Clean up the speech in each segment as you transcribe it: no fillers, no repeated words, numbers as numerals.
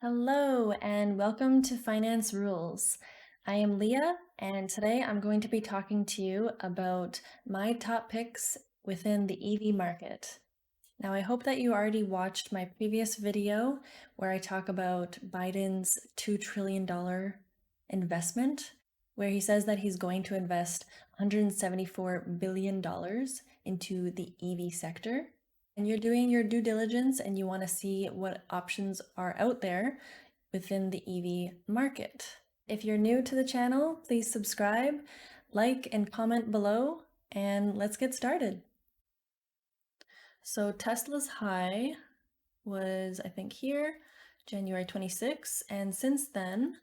Hello and welcome to Finance Rules. I am Leah and today I'm going to be talking to you about my top picks within the EV market. Now I hope that you already watched my previous video where I talk about Biden's $2 trillion investment, where he says that he's going to invest $174 billion into the EV sector. And you're doing your due diligence and you want to see what options are out there within the EV market. If you're new to the channel, please subscribe, like, and comment below, and let's get started. So Tesla's high was, I think here, January 26th, and since then,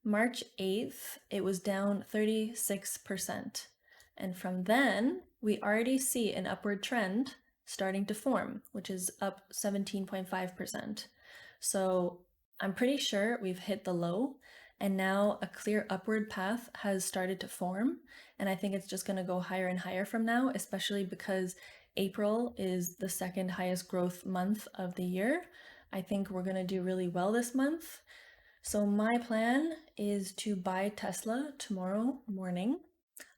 March 8th, it was down 36%. And from then, we already see an upward trend starting to form, which is up 17.5%. So I'm pretty sure we've hit the low, and now a clear upward path has started to form. And I think it's just going to go higher and higher from now, especially because April is the second highest growth month of the year. I think we're going to do really well this month. So my plan is to buy Tesla tomorrow morning.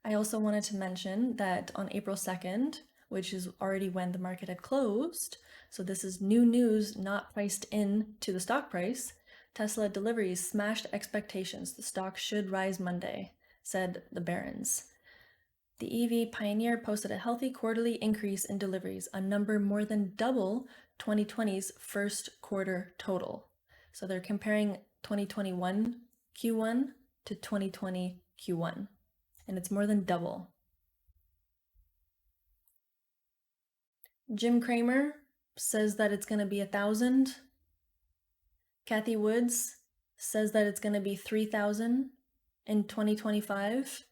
I also wanted to mention that on April 2nd, which is already when the market had closed, so this is new news not priced in to the stock price, Tesla deliveries smashed expectations. The stock should rise Monday, said the barons. The EV pioneer posted a healthy quarterly increase in deliveries, a number more than double 2020's first quarter total. So they're comparing 2021 Q1 to 2020 Q1, and it's more than double. Jim Cramer says that it's going to be 1,000. Kathy Woods says that it's going to be 3,000 in 2025.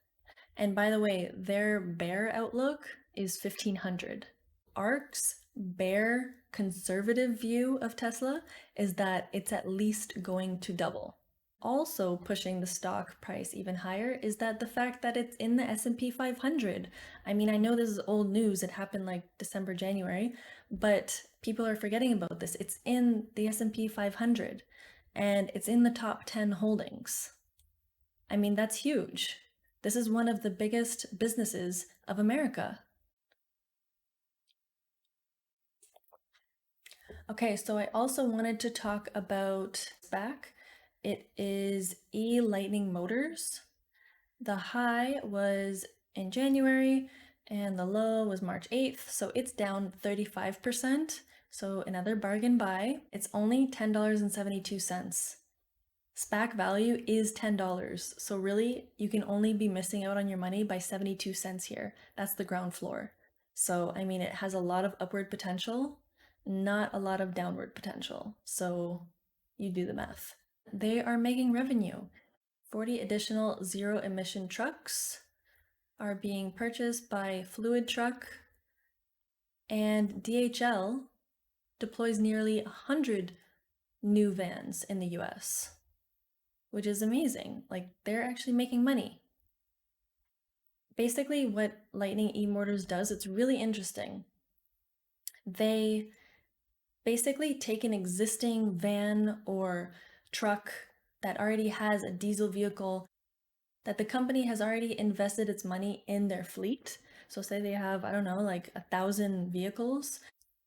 And by the way, their bear outlook is 1,500. ARK's bear conservative view of Tesla is that it's at least going to double. Also pushing the stock price even higher is that the fact that it's in the S&P 500. I mean, I know this is old news. It happened like December, January, but people are forgetting about this. It's in the S&P 500 and it's in the top 10 holdings. I mean, that's huge. This is one of the biggest businesses of America. Okay, so I also wanted to talk about SPAC. It is E-Lightning Motors. The high was in January and the low was March 8th, so it's down 35%. So another bargain buy. It's only $10.72. SPAC value is $10. So really, you can only be missing out on your money by 72 cents here. That's the ground floor. So, I mean, it has a lot of upward potential, not a lot of downward potential. So you do the math. They are making revenue. 40 additional zero-emission trucks are being purchased by Fluid Truck, and DHL deploys nearly 100 new vans in the US, which is amazing. Like, they're actually making money. Basically, what Lightning eMotors does, it's really interesting. They basically take an existing van or truck that already has a diesel vehicle that the company has already invested its money in their fleet. So say they have, I don't know, like 1,000 vehicles.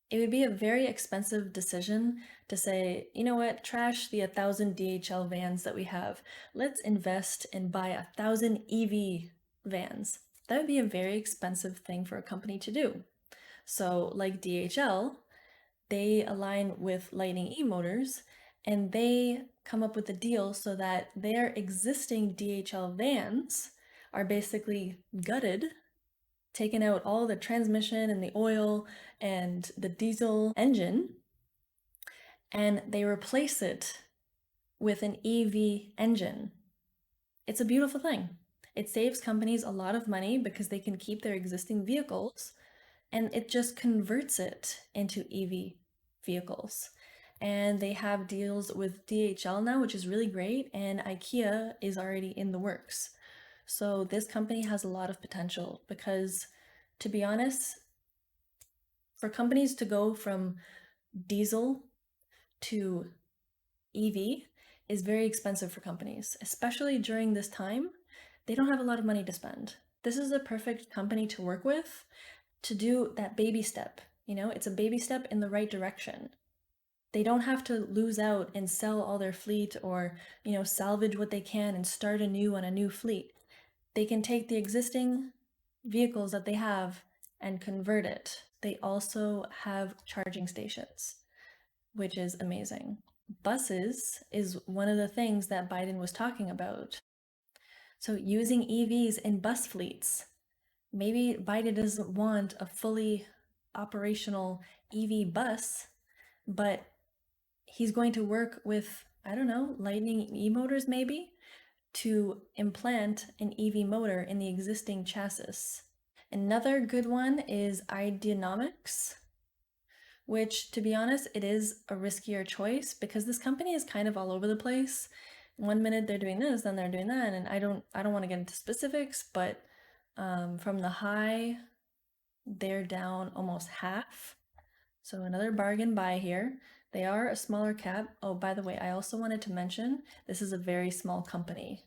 It would be a very expensive decision to say, you know what, trash the 1,000 DHL vans that we have. Let's invest and buy 1,000 EV vans. That would be a very expensive thing for a company to do. So like DHL, they align with Lightning eMotors and they come up with a deal so that their existing DHL vans are basically gutted, taken out all the transmission and the oil and the diesel engine, and they replace it with an EV engine. It's a beautiful thing. It saves companies a lot of money because they can keep their existing vehicles, and it just converts it into EV vehicles. And they have deals with DHL now, which is really great, and IKEA is already in the works. So this company has a lot of potential because, to be honest, for companies to go from diesel to EV is very expensive for companies, especially during this time. They don't have a lot of money to spend. This is the perfect company to work with to do that baby step. It's a baby step in the right direction. They don't have to lose out and sell all their fleet or, salvage what they can and start anew on a new fleet. They can take the existing vehicles that they have and convert it. They also have charging stations, which is amazing. Buses is one of the things that Biden was talking about. So using EVs in bus fleets. Maybe Biden doesn't want a fully operational EV bus, but he's going to work with, I don't know, Lightning e-motors maybe, to implant an EV motor in the existing chassis. Another good one is Ideanomics, which, to be honest, it is a riskier choice because this company is kind of all over the place. One minute they're doing this, then they're doing that, and I don't want to get into specifics, but from the high, they're down almost half. So another bargain buy here. They are a smaller cap. Oh, by the way, I also wanted to mention this is a very small company.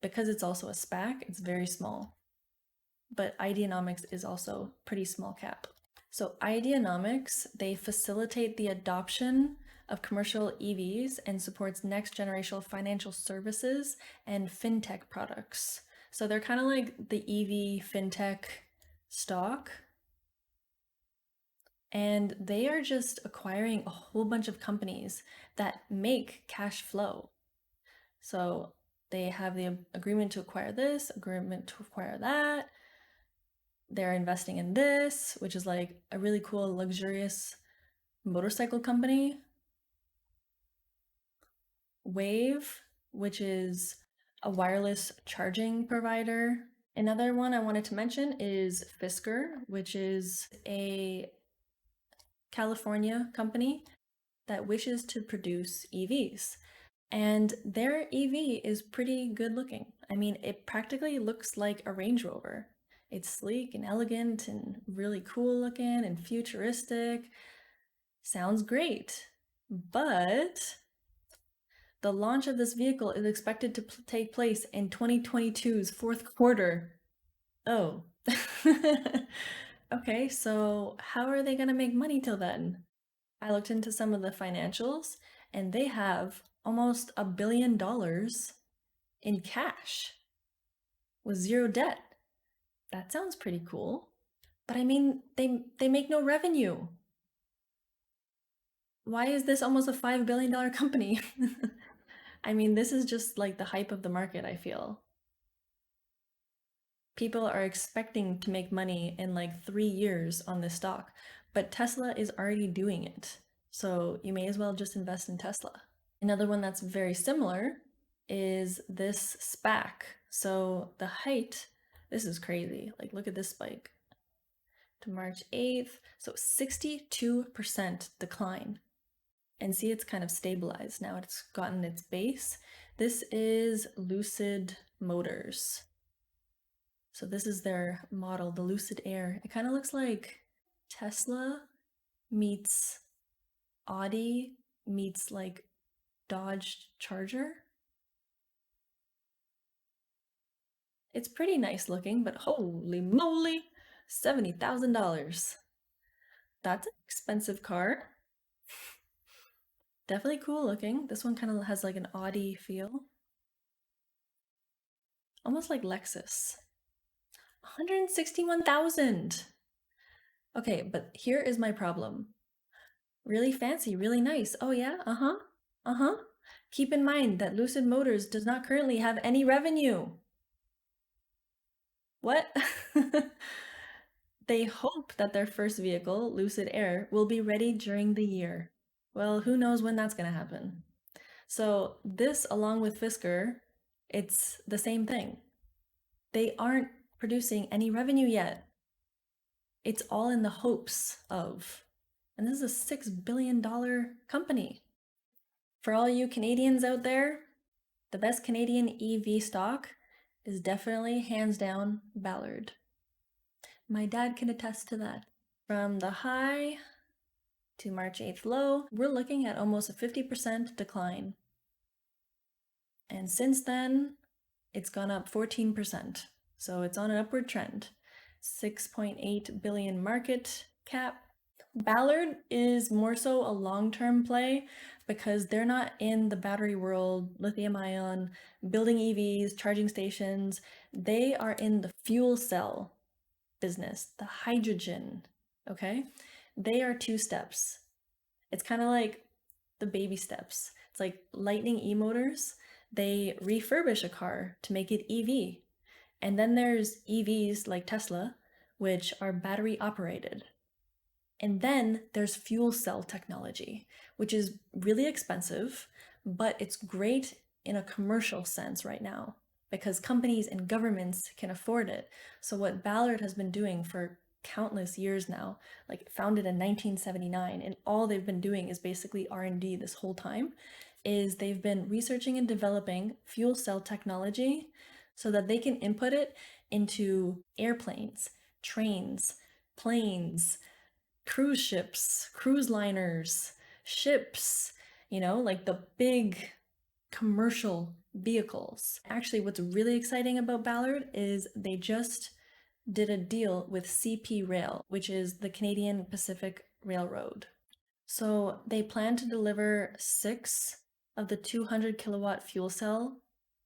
Because it's also a SPAC, it's very small. But Ideanomics is also pretty small cap. So Ideanomics, they facilitate the adoption of commercial EVs and supports next generation financial services and fintech products. So they're kind of like the EV fintech stock. And they are just acquiring a whole bunch of companies that make cash flow. So they have the agreement to acquire this, agreement to acquire that. They're investing in this, which is like a really cool, luxurious motorcycle company. Wave, which is a wireless charging provider. Another one I wanted to mention is Fisker, which is a California company that wishes to produce EVs. And their EV is pretty good looking. I mean, it practically looks like a Range Rover. It's sleek and elegant and really cool looking and futuristic. Sounds great. But the launch of this vehicle is expected to take place in 2022's fourth quarter. Oh. Okay, so how are they going to make money till then? I looked into some of the financials, and they have almost $1 billion in cash with zero debt. That sounds pretty cool. But I mean, they make no revenue. Why is this almost a $5 billion company? I mean, this is just like the hype of the market, I feel. People are expecting to make money in like 3 years on this stock, but Tesla is already doing it. So you may as well just invest in Tesla. Another one that's very similar is this SPAC. So the height, this is crazy. Like, look at this spike to March 8th. So 62% decline. And see, it's kind of stabilized now. It's gotten its base. This is Lucid Motors. So this is their model, the Lucid Air. It kind of looks like Tesla meets Audi meets like Dodge Charger. It's pretty nice looking, but holy moly, $70,000. That's an expensive car. Definitely cool looking. This one kind of has like an Audi feel. Almost like Lexus. 161,000. Okay, but here is my problem. Really fancy, really nice. Oh yeah, uh-huh. Keep in mind that Lucid Motors does not currently have any revenue. What? They hope that their first vehicle, Lucid Air, will be ready during the year. Well, who knows when that's going to happen. So this, along with Fisker, it's the same thing. They aren't producing any revenue yet. It's all in the hopes of. And this is a $6 billion company. For all you Canadians out there, the best Canadian EV stock is definitely, hands down, Ballard. My dad can attest to that. From the high, to March 8th low, we're looking at almost a 50% decline. And since then, it's gone up 14%. So it's on an upward trend. 6.8 billion market cap. Ballard is more so a long-term play because they're not in the battery world, lithium ion, building EVs, charging stations. They are in the fuel cell business, the hydrogen, okay? They are 2 steps. It's kind of like the baby steps. It's like Lightning e-motors. They refurbish a car to make it EV. And then there's EVs like Tesla, which are battery operated. And then there's fuel cell technology, which is really expensive, but it's great in a commercial sense right now because companies and governments can afford it. So what Ballard has been doing for countless years now, like founded in 1979, and all they've been doing is basically R&D this whole time, is they've been researching and developing fuel cell technology so that they can input it into airplanes, trains, planes, cruise ships, cruise liners, ships, like the big commercial vehicles. Actually, what's really exciting about Ballard is they just did a deal with CP Rail, which is the Canadian Pacific Railroad. So they plan to deliver 6 of the 200 kilowatt fuel cell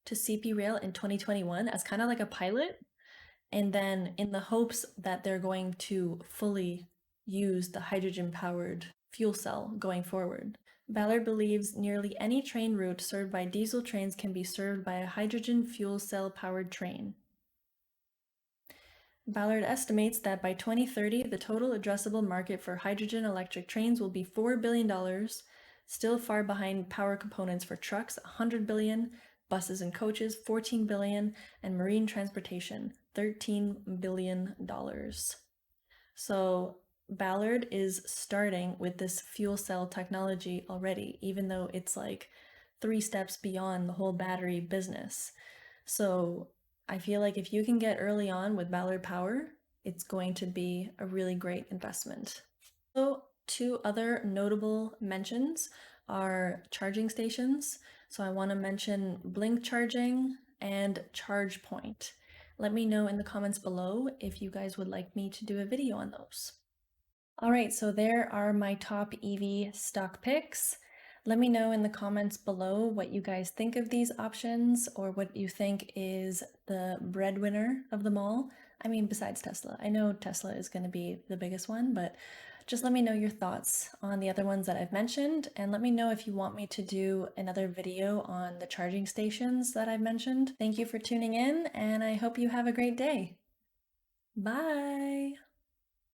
to CP Rail in 2021 as kind of like a pilot. And then in the hopes that they're going to fully use the hydrogen-powered fuel cell going forward. Ballard believes nearly any train route served by diesel trains can be served by a hydrogen fuel cell-powered train. Ballard estimates that by 2030, the total addressable market for hydrogen electric trains will be $4 billion, still far behind power components for trucks, $100 billion, buses and coaches, $14 billion, and marine transportation, $13 billion. So Ballard is starting with this fuel cell technology already, even though it's like 3 steps beyond the whole battery business. So I feel like if you can get early on with Ballard Power, it's going to be a really great investment. So 2 other notable mentions are charging stations. So I want to mention Blink Charging and ChargePoint. Let me know in the comments below if you guys would like me to do a video on those. All right, so there are my top EV stock picks. Let me know in the comments below what you guys think of these options or what you think is the breadwinner of them all. I mean, besides Tesla. I know Tesla is going to be the biggest one, but just let me know your thoughts on the other ones that I've mentioned, and let me know if you want me to do another video on the charging stations that I've mentioned. Thank you for tuning in, and I hope you have a great day. Bye!